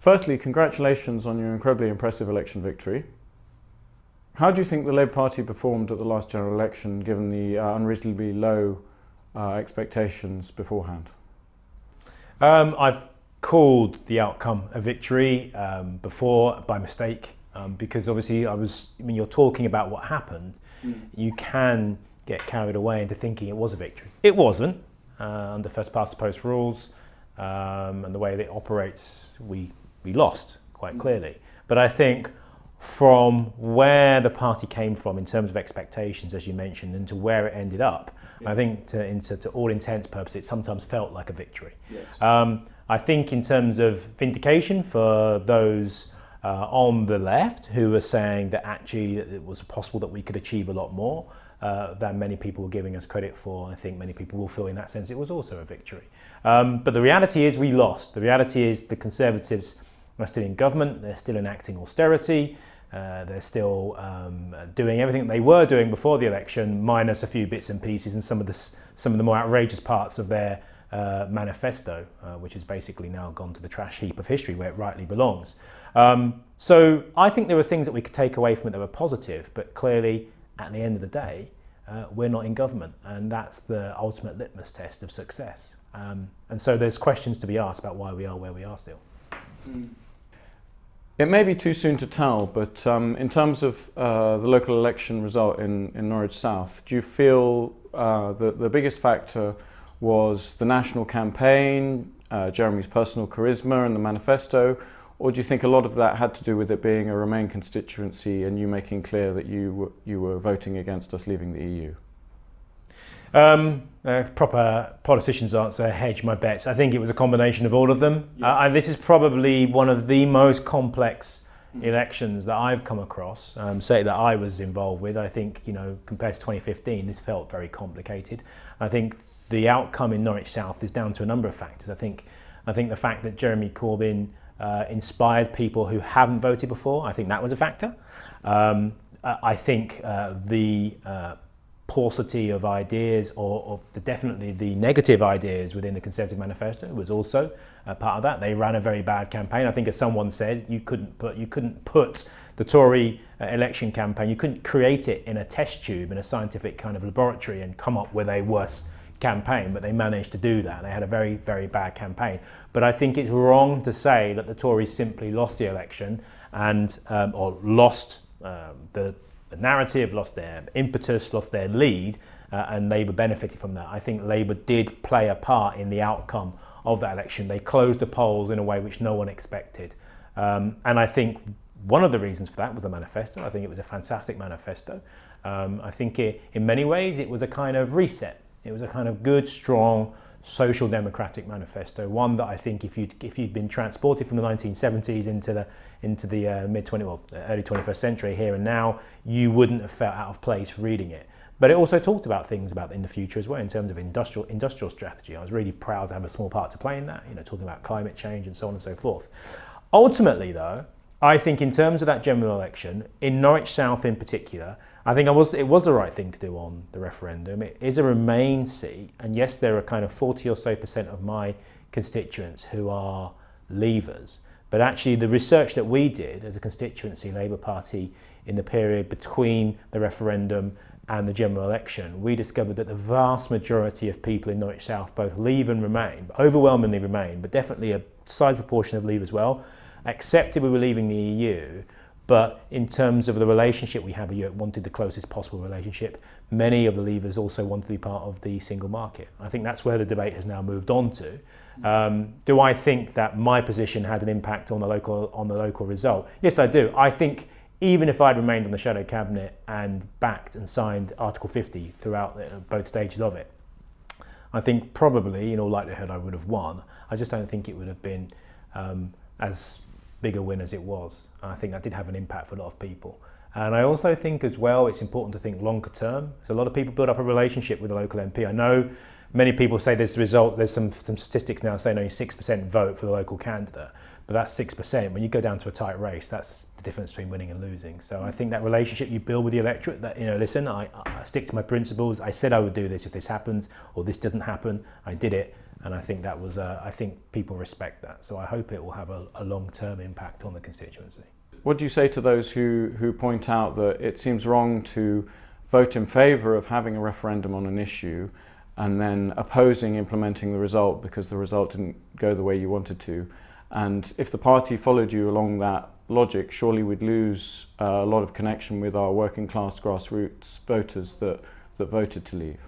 Firstly, congratulations on your incredibly impressive election victory. How do you think the Labour Party performed at the last general election, given the unreasonably low expectations beforehand? I've called the outcome a victory before by mistake, because obviously when you're talking about what happened, you can get carried away into thinking it was a victory. It wasn't. Under first past the post rules and the way that it operates, we lost quite clearly. But I think from where the party came from in terms of expectations, as you mentioned, and to where it ended up, I think to all intents and purposes, it sometimes felt like a victory. Yes. I think in terms of vindication for those on the left who were saying that actually it was possible that we could achieve a lot more than many people were giving us credit for, I think many people will feel in that sense it was also a victory. But the reality is we lost. The reality is the Conservatives are still in government, they're still enacting austerity, they're still doing everything they were doing before the election, minus a few bits and pieces and some of the more outrageous parts of their manifesto, which has basically now gone to the trash heap of history where it rightly belongs. So I think there were things that we could take away from it that were positive, but clearly at the end of the day, we're not in government, and that's the ultimate litmus test of success. And so there's questions to be asked about why we are where we are still. It may be too soon to tell, but in terms of the local election result in Norwich South, do you feel that the biggest factor was the national campaign, Jeremy's personal charisma and the manifesto, or do you think a lot of that had to do with it being a Remain constituency and you making clear that you were voting against us leaving the EU? Proper politician's answer, hedge my bets. I think it was a combination of all of them. Yes. This is probably one of the most complex elections that I've come across, say that I was involved with. I think, compared to 2015, this felt very complicated. I think the outcome in Norwich South is down to a number of factors. I think the fact that Jeremy Corbyn inspired people who haven't voted before, I think that was a factor. I think the paucity of ideas, or definitely the negative ideas within the Conservative manifesto was also part of that. They ran a very bad campaign. I think, as someone said, you couldn't put the Tory election campaign, you couldn't create it in a test tube in a scientific kind of laboratory and come up with a worse campaign, but they managed to do that. They had a very, very bad campaign. But I think it's wrong to say that the Tories simply lost the election and or lost the narrative, lost their impetus, lost their lead, and Labour benefited from that. I think Labour did play a part in the outcome of that election. They closed the polls in a way which no one expected. And I think one of the reasons for that was the manifesto. I think it was a fantastic manifesto. I think in many ways it was a kind of reset. It was a kind of good, strong, social democratic manifesto, one that I think if you'd been transported from the 1970s into the early 21st century here and now, you wouldn't have felt out of place reading it. But it also talked about things about in the future as well in terms of industrial strategy. I was really proud to have a small part to play in that, talking about climate change and so on and so forth. Ultimately, though, I think in terms of that general election, in Norwich South in particular, I think it was the right thing to do on the referendum. It is a Remain seat, and yes, there are kind of 40 or so % of my constituents who are Leavers, but actually the research that we did as a constituency Labour Party in the period between the referendum and the general election, we discovered that the vast majority of people in Norwich South both Leave and Remain, overwhelmingly Remain, but definitely a sizable portion of Leave as well, accepted we were leaving the EU, but in terms of the relationship we have, you wanted the closest possible relationship. Many of the Leavers also wanted to be part of the single market. I think that's where the debate has now moved on to. Do I think that my position had an impact on the local result? Yes, I do. I think even if I'd remained on the shadow cabinet and backed and signed Article 50 throughout both stages of it, I think probably, in all likelihood, I would have won. I just don't think it would have been as big a win as it was. I think that did have an impact for a lot of people. And I also think as well, it's important to think longer term. So a lot of people build up a relationship with the local MP. I know many people say there's some statistics now saying only 6% vote for the local candidate. but that's 6%. When you go down to a tight race, that's the difference between winning and losing. So I think that relationship you build with the electorate, that, listen, I stick to my principles. I said I would do this if this happens, or this doesn't happen. I did it. And I think that was, I think people respect that. So I hope it will have a long-term impact on the constituency. What do you say to those who point out that it seems wrong to vote in favour of having a referendum on an issue and then opposing implementing the result because the result didn't go the way you wanted to? And if the party followed you along that logic, surely we'd lose a lot of connection with our working class grassroots voters that voted to leave.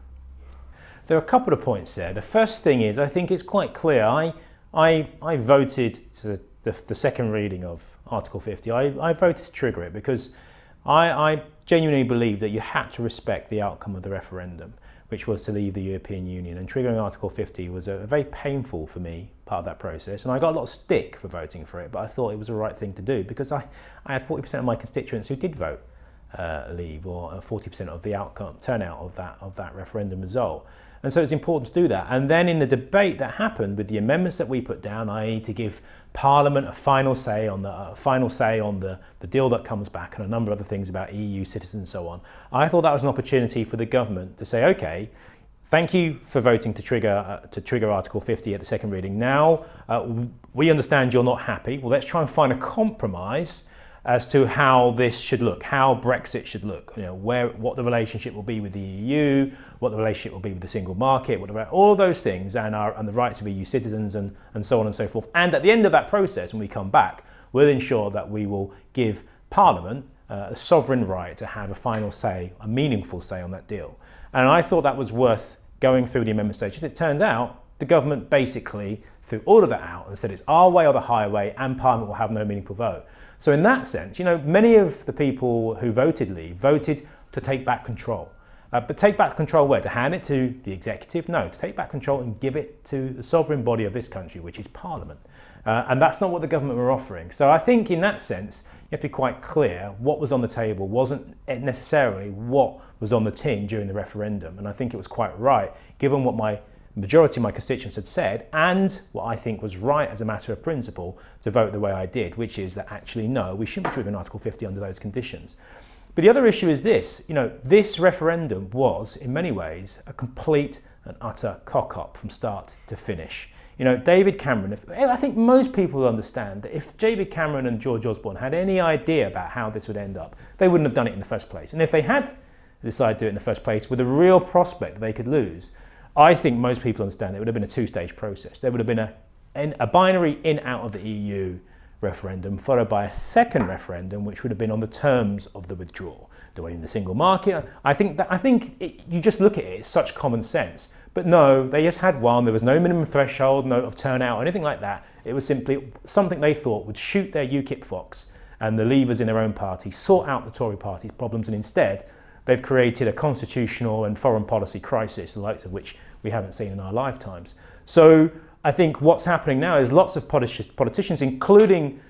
There are a couple of points there. The first thing is, I think it's quite clear. I voted to the second reading of Article 50. I voted to trigger it because I genuinely believe that you had to respect the outcome of the referendum, which was to leave the European Union. And triggering Article 50 was a very painful for me part of that process. And I got a lot of stick for voting for it, but I thought it was the right thing to do because I had 40% of my constituents who did vote leave, or 40% of the outcome turnout of that referendum result. And so it's important to do that. And then in the debate that happened with the amendments that we put down, i.e. to give Parliament a final say on the deal that comes back and a number of other things about EU citizens and so on, I thought that was an opportunity for the government to say, okay, thank you for voting to trigger Article 50 at the second reading. Now, we understand you're not happy. Well, let's try and find a compromise as to how this should look, how Brexit should look, what the relationship will be with the EU, what the relationship will be with the single market, all of those things, and the rights of EU citizens and so on and so forth. And at the end of that process, when we come back, we'll ensure that we will give Parliament a sovereign right to have a final say, a meaningful say on that deal. And I thought that was worth going through the amendment stage. As it turned out, the government basically threw all of that out and said it's our way or the highway, and Parliament will have no meaningful vote. So in that sense, many of the people who voted leave voted to take back control. But take back control where? To hand it to the executive? No, to take back control and give it to the sovereign body of this country, which is Parliament. And that's not what the government were offering. So I think in that sense, you have to be quite clear what was on the table wasn't necessarily what was on the tin during the referendum. And I think it was quite right, given what my majority of my constituents had said, and what I think was right as a matter of principle, to vote the way I did, which is that actually, no, we shouldn't be triggering Article 50 under those conditions. But the other issue is this, this referendum was, in many ways, a complete and utter cock-up from start to finish. David Cameron, I think most people understand that if David Cameron and George Osborne had any idea about how this would end up, they wouldn't have done it in the first place. And if they had decided to do it in the first place with a real prospect they could lose, I think most people understand it would have been a two-stage process. There would have been a binary in-out of the EU referendum, followed by a second referendum, which would have been on the terms of the withdrawal. Do I mean the single market? You just look at it, it's such common sense. But no, they just had one. There was no minimum threshold, of turnout, or anything like that. It was simply something they thought would shoot their UKIP fox and the leavers in their own party, sort out the Tory party's problems, and instead, they've created a constitutional and foreign policy crisis, the likes of which we haven't seen in our lifetimes. So I think what's happening now is lots of politicians, including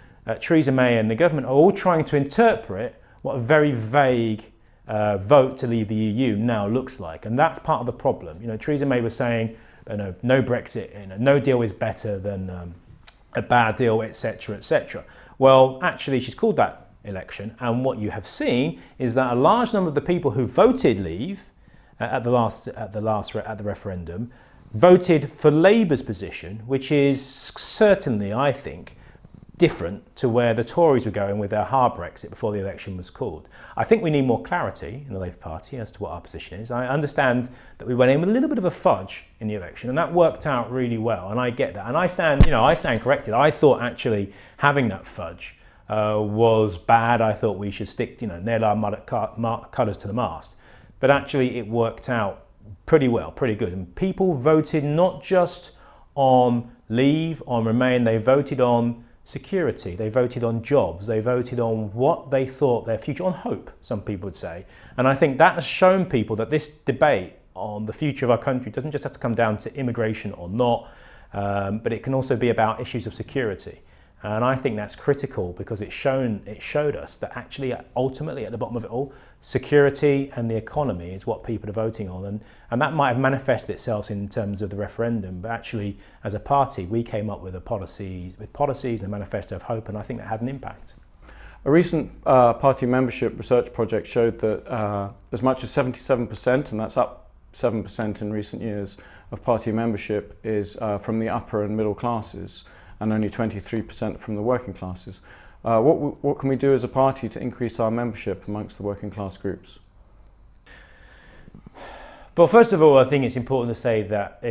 Theresa May and the government, are all trying to interpret what a very vague vote to leave the EU now looks like. And that's part of the problem. Theresa May was saying, no Brexit, no deal is better than a bad deal, etc., etc. Well, actually, she's called that election, and what you have seen is that a large number of the people who voted leave at the referendum voted for Labour's position, which is certainly, I think, different to where the Tories were going with their hard Brexit before the election was called. I think we need more clarity in the Labour Party as to what our position is. I understand that we went in with a little bit of a fudge in the election, and that worked out really well, and I get that. And I stand corrected. I thought actually having that fudge was bad. I thought we should stick, nail our colours to the mast. But actually it worked out pretty well, pretty good. And people voted not just on leave, on remain, they voted on security, they voted on jobs, they voted on what they thought their future, on hope, some people would say. And I think that has shown people that this debate on the future of our country doesn't just have to come down to immigration or not, but it can also be about issues of security. And I think that's critical because it showed us that actually ultimately at the bottom of it all, security and the economy is what people are voting on. And that might have manifested itself in terms of the referendum, but actually as a party we came up with policies and a manifesto of hope, and I think that had an impact. A recent party membership research project showed that as much as 77%, and that's up 7% in recent years, of party membership is from the upper and middle classes, and only 23% from the working classes. What can we do as a party to increase our membership amongst the working class groups? Well, first of all, I think it's important to say that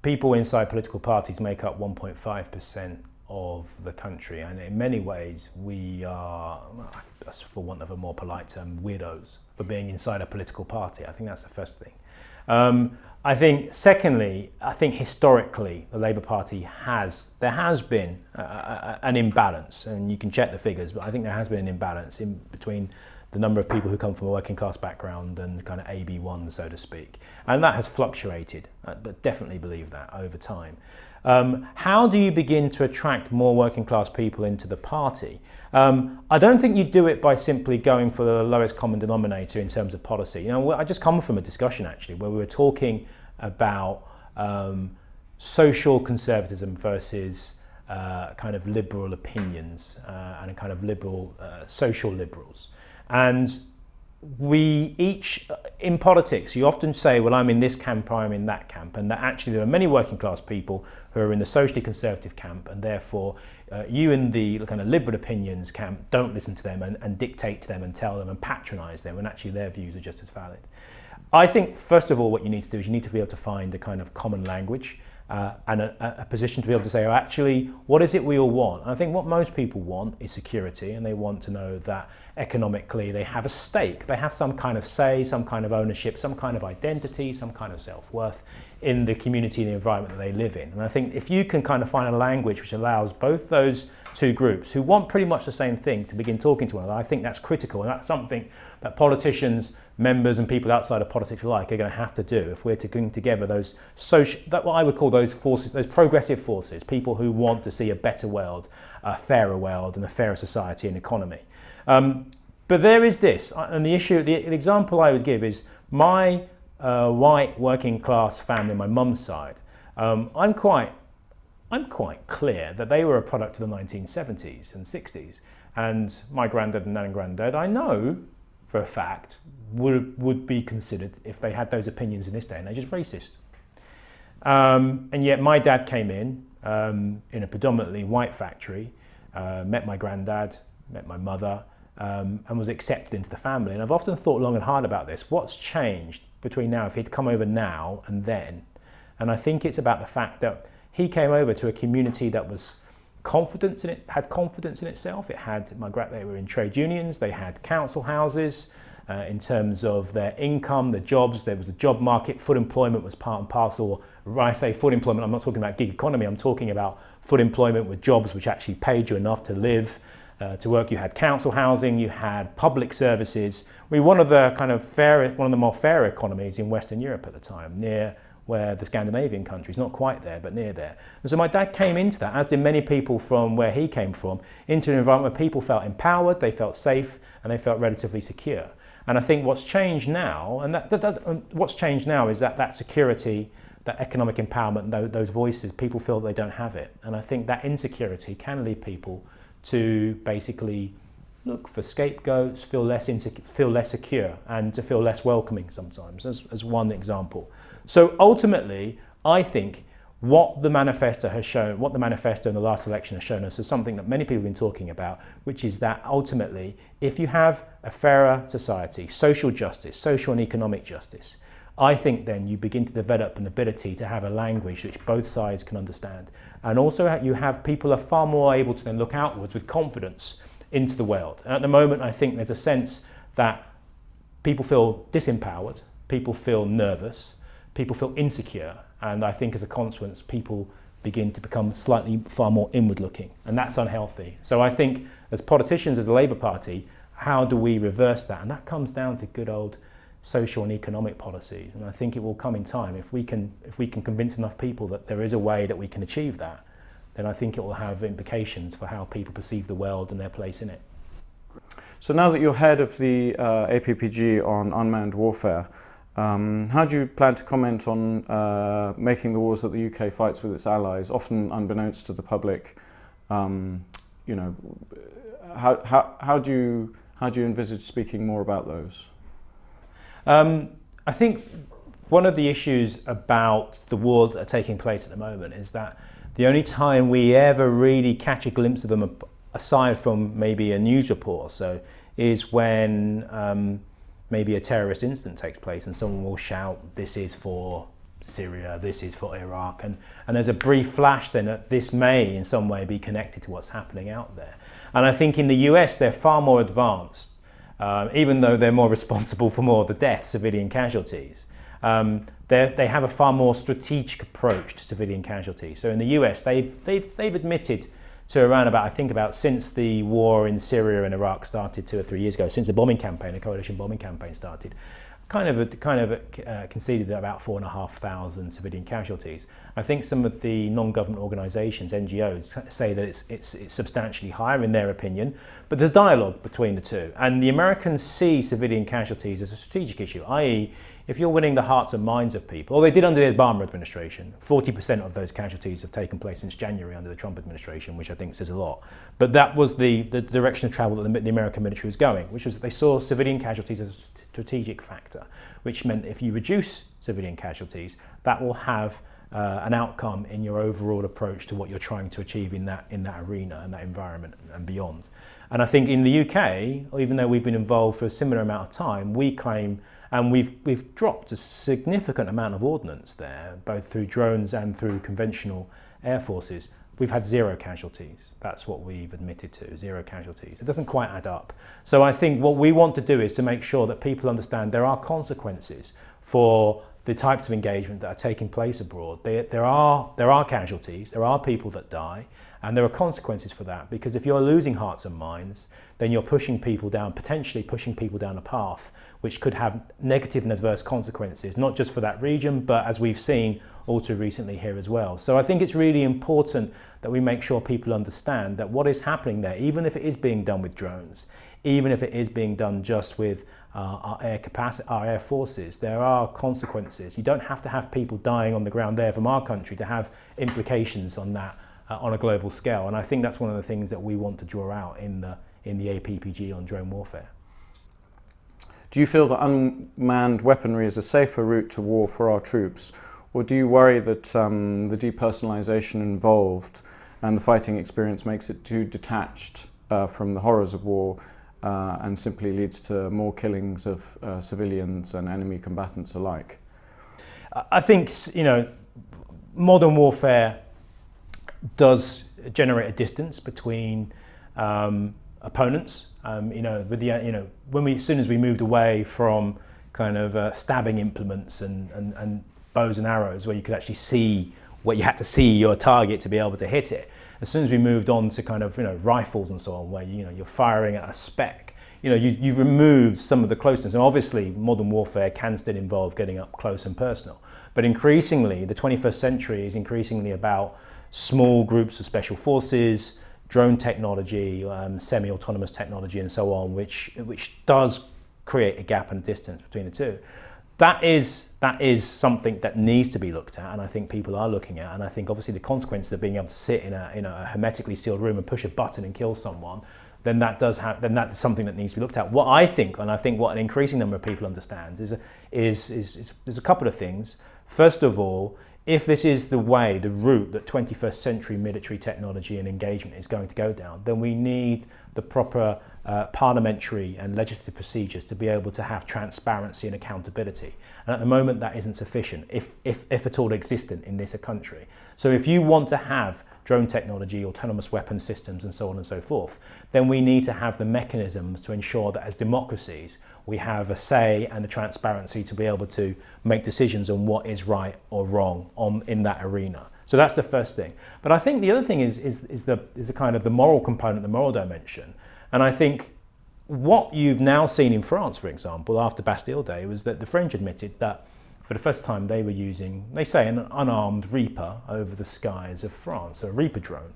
people inside political parties make up 1.5% of the country, and in many ways we are, for want of a more polite term, weirdos for being inside a political party. I think that's the first thing. I think secondly, I think historically the Labour Party there has been an imbalance, and you can check the figures, but I think there has been an imbalance in between the number of people who come from a working class background and kind of AB1, so to speak. And that has fluctuated, but definitely believe that over time. How do you begin to attract more working class people into the party? I don't think you do it by simply going for the lowest common denominator in terms of policy. I just come from a discussion actually where we were talking about social conservatism versus kind of liberal opinions and a kind of liberal social liberals. And we each, in politics, you often say, well, I'm in this camp, or I'm in that camp, and that actually there are many working class people who are in the socially conservative camp, and therefore you in the kind of liberal opinions camp don't listen to them and dictate to them and tell them and patronise them, when actually their views are just as valid. I think, first of all, what you need to do is you need to be able to find a kind of common language and a position to be able to say, oh, actually, what is it we all want? And I think what most people want is security, and they want to know that economically they have a stake, they have some kind of say, some kind of ownership, some kind of identity, some kind of self-worth in the community and the environment that they live in. And I think if you can kind of find a language which allows both those two groups who want pretty much the same thing to begin talking to one another, I think that's critical, and that's something that politicians, members and people outside of politics alike are going to have to do if we're to bring together those social, what I would call those forces, those progressive forces, people who want to see a better world, a fairer world and a fairer society and economy. But there is this, and the issue, the example I would give is my white working class family, my mum's side. I'm quite clear that they were a product of the 1970s and 60s, and my granddad and nan and granddad, I know for a fact, would be considered, if they had those opinions in this day and age, as racist. And yet my dad came in a predominantly white factory, met my granddad, met my mother, and was accepted into the family. And I've often thought long and hard about this. What's changed between now, if he'd come over now and then? And I think it's about the fact that he came over to a community that was confidence in it, had confidence in itself. It had, they were in trade unions, they had council houses, in terms of their income, the jobs, there was a job market, full employment was part and parcel. When I say full employment, I'm not talking about gig economy, I'm talking about full employment with jobs which actually paid you enough to live, to work. You had council housing, you had public services. We were one of the more fair economies in Western Europe at the time, near where the Scandinavian countries, not quite there, but near there. And so my dad came into that, as did many people from where he came from, into an environment where people felt empowered, they felt safe, and they felt relatively secure. And I think what's changed now, what's changed now is that security, that economic empowerment, those voices, people feel they don't have it. And I think that insecurity can lead people to basically look for scapegoats, feel less secure, and to feel less welcoming sometimes, as one example. So ultimately, I think what the manifesto has shown, what the manifesto in the last election has shown us is something that many people have been talking about, which is that ultimately, if you have a fairer society, social justice, social and economic justice, I think then you begin to develop an ability to have a language which both sides can understand. And also you have people are far more able to then look outwards with confidence into the world. And at the moment, I think there's a sense that people feel disempowered, people feel nervous, people feel insecure, and I think as a consequence, people begin to become slightly far more inward looking, and that's unhealthy. So I think as politicians, as the Labour Party, how do we reverse that? And that comes down to good old social and economic policies, and I think it will come in time. If we can convince enough people that there is a way that we can achieve that, then I think it will have implications for how people perceive the world and their place in it. So now that you're head of the APPG on unmanned warfare, how do you plan to comment on making the wars that the UK fights with its allies, often unbeknownst to the public? You know, how do you envisage speaking more about those? I think one of the issues about the wars that are taking place at the moment is that the only time we ever really catch a glimpse of them, aside from maybe a news report, so is when maybe a terrorist incident takes place and someone will shout, "This is for Syria, this is for Iraq," and there's a brief flash then that this may in some way be connected to what's happening out there. And I think in the US they're far more advanced, even though they're more responsible for more of the deaths, civilian casualties. They have a far more strategic approach to civilian casualties. So in the US, they've admitted to around about, I think about since the war in Syria and Iraq started 2 or 3 years ago, since the bombing campaign, the coalition bombing campaign started, conceded that about 4,500 civilian casualties. I think some of the non-government organisations, NGOs, say that it's substantially higher in their opinion, but there's dialogue between the two. And the Americans see civilian casualties as a strategic issue, i.e. if you're winning the hearts and minds of people, or they did under the Obama administration, 40% of those casualties have taken place since January under the Trump administration, which I think says a lot. But that was the direction of travel that the American military was going, which was that they saw civilian casualties as a strategic factor, which meant if you reduce civilian casualties, that will have an outcome in your overall approach to what you're trying to achieve in that arena and that environment and beyond. And I think in the UK, even though we've been involved for a similar amount of time, we claim, and we've dropped a significant amount of ordnance there, both through drones and through conventional air forces. We've had 0 casualties. That's what we've admitted to, 0 casualties. It doesn't quite add up. So I think what we want to do is to make sure that people understand there are consequences for the types of engagement that are taking place abroad. There are casualties, there are people that die, and there are consequences for that, because if you're losing hearts and minds, then you're pushing people down, potentially pushing people down a path which could have negative and adverse consequences, not just for that region, but as we've seen all too recently here as well. So I think it's really important that we make sure people understand that what is happening there, even if it is being done with drones, even if it is being done just with our air forces, there are consequences. You don't have to have people dying on the ground there from our country to have implications on that on a global scale. And I think that's one of the things that we want to draw out in the APPG on drone warfare. Do you feel that unmanned weaponry is a safer route to war for our troops, or do you worry that the depersonalization involved and the fighting experience makes it too detached from the horrors of war and simply leads to more killings of civilians and enemy combatants alike? I think, modern warfare does generate a distance between opponents. As soon as we moved away from kind of stabbing implements and bows and arrows, where you could actually see what you had to see your target to be able to hit it. As soon as we moved on to kind of rifles and so on, where you're firing at a spec, you've removed some of the closeness. And obviously, modern warfare can still involve getting up close and personal. But increasingly, the 21st century is increasingly about small groups of special forces, drone technology, semi-autonomous technology, and so on, which does create a gap and a distance between the two. That is something that needs to be looked at, and I think people are looking at. And I think obviously the consequences of being able to sit in a hermetically sealed room and push a button and kill someone, then that's something that needs to be looked at. What I think, and I think what an increasing number of people understand, is there's a couple of things. First of all, if this is the route that 21st century military technology and engagement is going to go down, then we need the proper parliamentary and legislative procedures to be able to have transparency and accountability. And at the moment, that isn't sufficient, if at all existent in this country. So if you want to have drone technology, autonomous weapon systems, and so on and so forth, then we need to have the mechanisms to ensure that as democracies, we have a say and the transparency to be able to make decisions on what is right or wrong in that arena. So that's the first thing. But I think the other thing is the kind of the moral component, the moral dimension. And I think what you've now seen in France, for example, after Bastille Day, was that the French admitted that for the first time they were using, they say, an unarmed Reaper over the skies of France, a Reaper drone.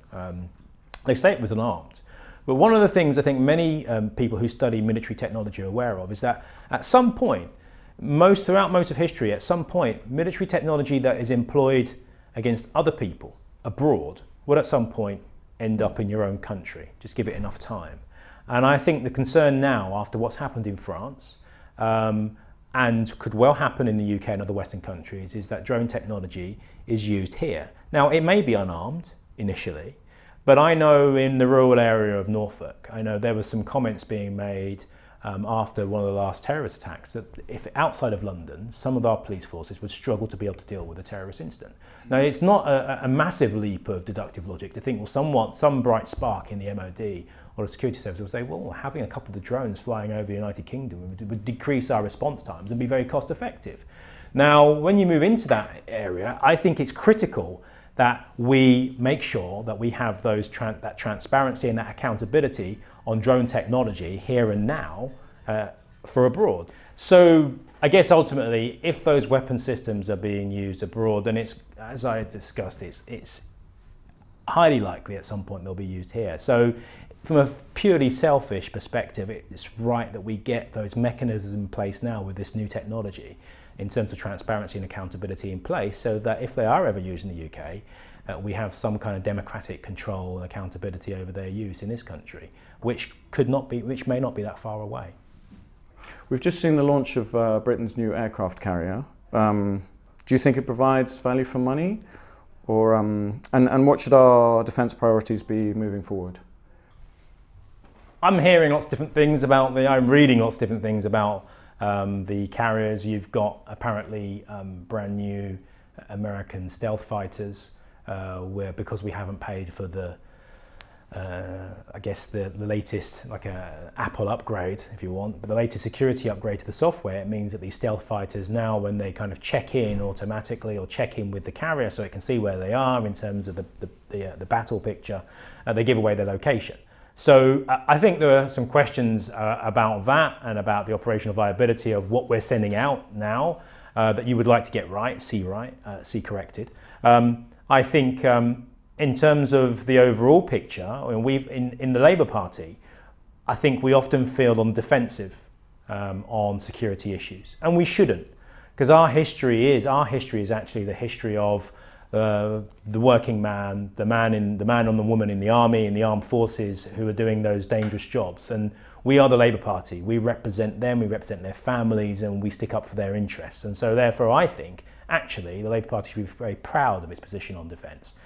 They say it was unarmed. But one of the things I think many people who study military technology are aware of is that at some point, throughout most of history, at some point, military technology that is employed against other people abroad will at some point end up in your own country. Just give it enough time. And I think the concern now, after what's happened in France, and could well happen in the UK and other Western countries, is that drone technology is used here. Now, it may be unarmed initially, but I know in the rural area of Norfolk, I know there were some comments being made after one of the last terrorist attacks that if outside of London, some of our police forces would struggle to be able to deal with a terrorist incident. Now, it's not a massive leap of deductive logic to think, well, some bright spark in the MOD or the security service will say, well, having a couple of drones flying over the United Kingdom would decrease our response times and be very cost effective. Now, when you move into that area, I think it's critical that we make sure that we have that transparency and that accountability on drone technology here and now for abroad. So I guess ultimately, if those weapon systems are being used abroad, then it's, as I discussed, it's highly likely at some point they'll be used here. So from a purely selfish perspective, it's right that we get those mechanisms in place now with this new technology in terms of transparency and accountability in place, so that if they are ever used in the UK, we have some kind of democratic control and accountability over their use in this country, which may not be that far away. We've just seen the launch of Britain's new aircraft carrier. Do you think it provides value for money, or and what should our defence priorities be moving forward? I'm hearing lots of different things about I'm reading lots of different things about the carriers. You've got apparently brand new American stealth fighters, where because we haven't paid for the, I guess the latest, like a Apple upgrade, if you want, but the latest security upgrade to the software, it means that these stealth fighters now, when they kind of check in automatically or check in with the carrier so it can see where they are in terms of the battle picture, they give away their location. So I think there are some questions about that and about the operational viability of what we're sending out now that you would like to get right, see corrected. I think in terms of the overall picture, I mean, in the Labour Party, I think we often feel on the defensive on security issues, and we shouldn't, because our history is actually the history of the working man, the man and the woman in the army, in the armed forces, who are doing those dangerous jobs. And we are the Labour Party. We represent them, we represent their families, and we stick up for their interests. And so therefore I think, actually, the Labour Party should be very proud of its position on defence.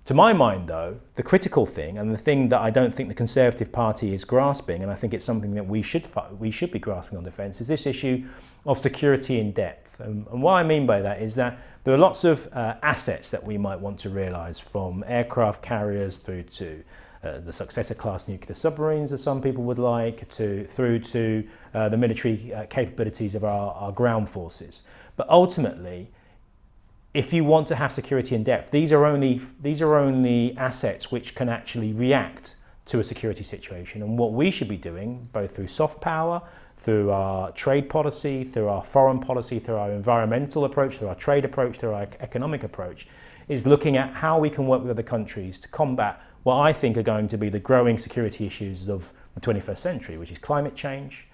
To my mind, though, the critical thing, and the thing that I don't think the Conservative Party is grasping, and I think it's something that we should be grasping on defence, is this issue of security in depth. And what I mean by that is that there are lots of assets that we might want to realise, from aircraft carriers through to the successor class nuclear submarines, as some people would like, through to the military capabilities of our ground forces. But ultimately, if you want to have security in depth, these are only assets which can actually react to a security situation. And what we should be doing, both through soft power, through our trade policy, through our foreign policy, through our environmental approach, through our trade approach, through our economic approach, is looking at how we can work with other countries to combat what I think are going to be the growing security issues of the 21st century, which is climate change,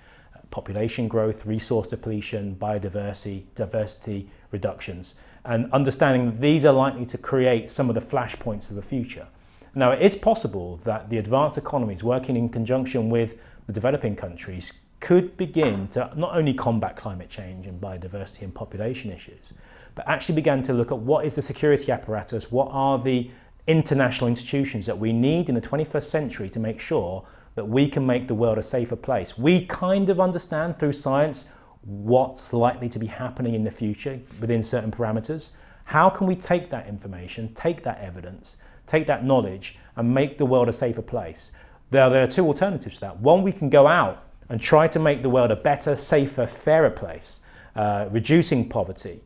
population growth, resource depletion, diversity reductions, and understanding that these are likely to create some of the flashpoints of the future. Now, it is possible that the advanced economies working in conjunction with the developing countries could begin to not only combat climate change and biodiversity and population issues, but actually begin to look at what is the security apparatus, what are the international institutions that we need in the 21st century to make sure that we can make the world a safer place. We kind of understand through science what's likely to be happening in the future within certain parameters. How can we take that information, take that evidence, take that knowledge, and make the world a safer place? There are two alternatives to that. One, we can go out and try to make the world a better, safer, fairer place, reducing poverty,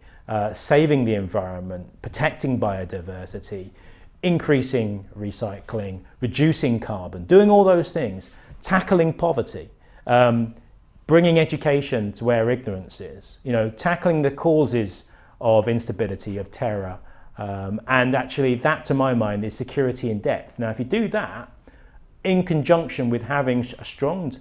saving the environment, protecting biodiversity, increasing recycling, reducing carbon, doing all those things, tackling poverty, bringing education to where ignorance is, tackling the causes of instability, of terror, and actually that, to my mind, is security in depth. Now, if you do that in conjunction with having a strong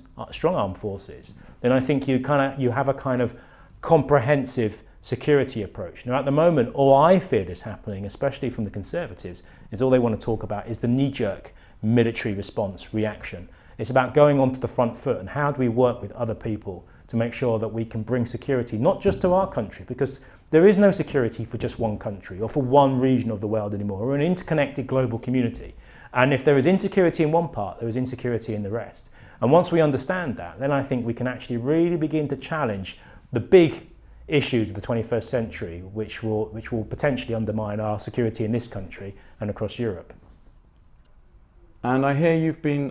armed forces, then I think you have a kind of comprehensive security approach. Now, at the moment, all I fear is happening, especially from the Conservatives, is all they want to talk about is the knee-jerk military response reaction. It's about going onto the front foot and how do we work with other people to make sure that we can bring security, not just to our country, because there is no security for just one country or for one region of the world anymore. We're an interconnected global community. And if there is insecurity in one part, there is insecurity in the rest. And once we understand that, then I think we can actually really begin to challenge the big issues of the 21st century, which will potentially undermine our security in this country and across Europe. And I hear you've been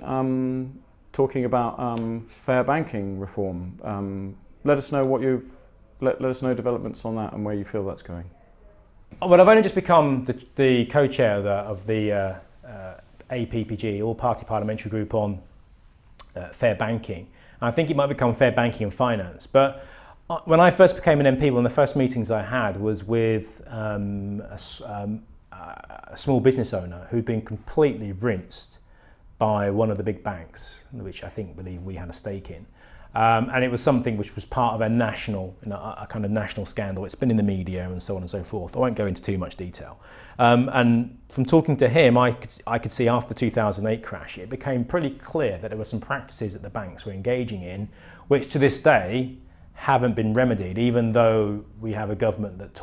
talking about fair banking reform. Let us know let us know developments on that and where you feel that's going. Well, I've only just become the co-chair of the APPG, All Party Parliamentary Group on Fair Banking. And I think it might become Fair Banking and Finance. But when I first became an MP, one of the first meetings I had was with a small business owner who'd been completely rinsed by one of the big banks, which I believe we had a stake in. And it was something which was part of a kind of national scandal. It's been in the media and so on and so forth. I won't go into too much detail. And from talking to him, I could see after the 2008 crash, it became pretty clear that there were some practices that the banks were engaging in, which to this day haven't been remedied, even though we have a government that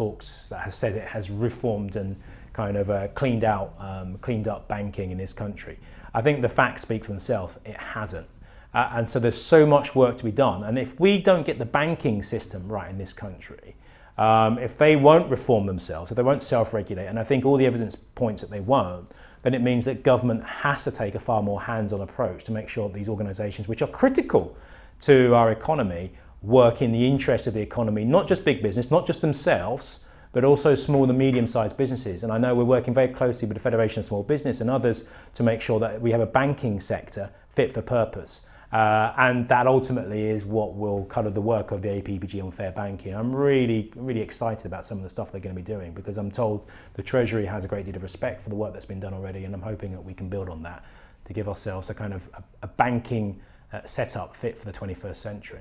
has said it has reformed and kind of cleaned up banking in this country. I think the facts speak for themselves. It hasn't. And so there's so much work to be done. And if we don't get the banking system right in this country, if they won't reform themselves, if they won't self-regulate, and I think all the evidence points that they won't, then it means that government has to take a far more hands-on approach to make sure that these organisations, which are critical to our economy, work in the interest of the economy, not just big business, not just themselves, but also small and medium-sized businesses. And I know we're working very closely with the Federation of Small Business and others to make sure that we have a banking sector fit for purpose. And that ultimately is what will kind of the work of the APPG on fair banking. I'm really, really excited about some of the stuff they're going to be doing, because I'm told the Treasury has a great deal of respect for the work that's been done already, and I'm hoping that we can build on that to give ourselves a kind of a banking setup fit for the 21st century.